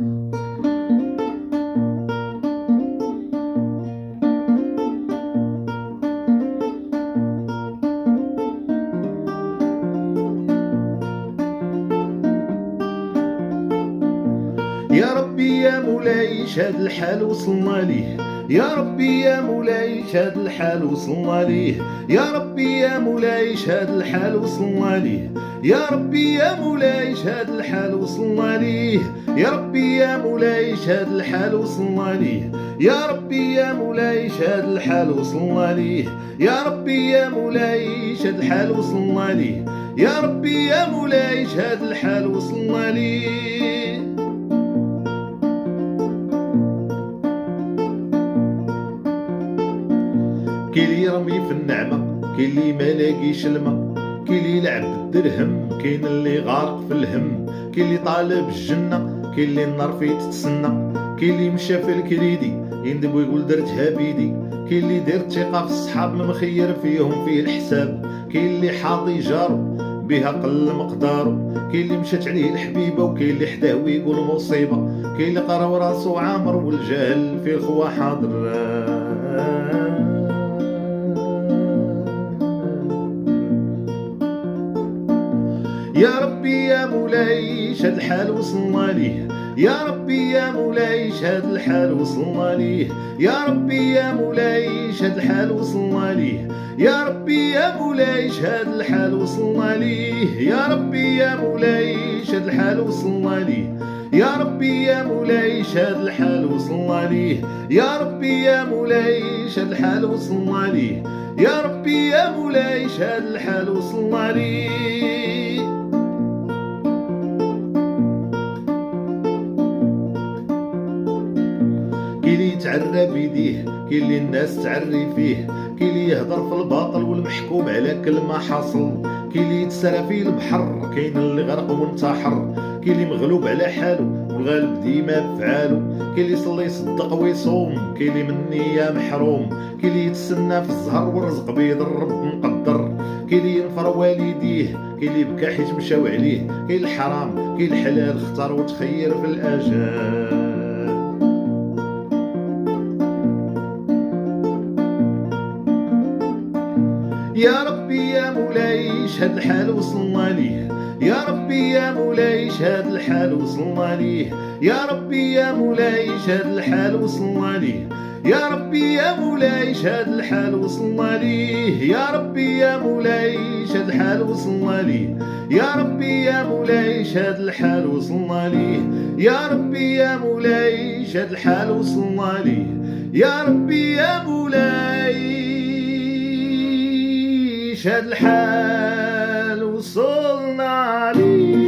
يا ربي يا مولاي شاد الحال وصلنا ليه، يا ربي يا مولاي شاد الحال وصلنا ليه، يا ربي يا مولاي شاد الحال وصلنا ليه، يا ربي يا مولاي شاد الحال وصلنا ليه، يا ربي يا مولاي شاد الحال وصلنا ليه، يا ربي يا مولاي شاد الحال وصلنا ليه، يا ربي يا مولاي شاد الحال وصلنا ليه، يا ربي يا مولاي شاد الحال وصلنا ليه. كاين اللي رمي في النعمة، كاين اللي ما لاقيش الماء، كاين اللي يلعب بالدرهم، كاين اللي غارق في الهم، كاين اللي طالب الجنة، كاين اللي النار فيه تتسنى، كاين اللي مشى في الكريدي يندب ويقول درتها بيدي، كاين اللي دار الثقة في الصحاب مخير فيهم فيه الحساب، كاين اللي حاطي جارو بها قل مقدارو، كاين اللي مشات عليه الحبيبة وكاين اللي حداه ويقول مصيبة، كاين اللي قرا وراسو عامر والجهل في الخوا حاضر. يا ربي يا مولاي شاد الحال وصلنا ليه، يا ربي يا مولاي شاد الحال وصلنا ليه، يا ربي يا مولاي شاد الحال وصلنا ليه، يا ربي يا مولاي شاد الحال وصلنا ليه، يا ربي يا مولاي شاد الحال وصلنا ليه، يا ربي يا مولاي شاد الحال وصلنا ليه، يا ربي يا مولاي شاد الحال وصلنا ليه، يا ربي يا مولاي شاد الحال وصلنا ليه. كاين اللي يتعرى بيديه، كاين اللي الناس تعري فيه، كاين اللي يهضر في الباطل والمحكوم على كل ما حصل، كاين اللي يتسرى في البحر، كاين اللي غرق وانتحر، كاين اللي مغلوب على حاله والغالب ديما بفعالو، كاين اللي يصلي يصدق ويصوم، كاين اللي من النية محروم، كاين اللي يتسنى في الزهر والرزق بيد الرب مقدر، كاين اللي ينفر والديه، كاين اللي بكى حيت مشاو عليه، كاين الحرام كاين الحلال اختار وتخير في الاجال. يا ربي يا مولاي شهد الحال وصلنا ليه، يا ربي يا مولاي شهد الحال وصلنا ليه، يا ربي يا مولاي شهد الحال وصلنا ليه، يا ربي يا مولاي شهد الحال وصلنا ليه، يا ربي يا مولاي شهد الحال وصلنا ليه، يا ربي يا مولاي شهد الحال وصلنا ليه، يا ربي يا مولاي شهد الحال وصلنا ليه، يا ربي يا مولاي شاد الحال وصلنا عليه.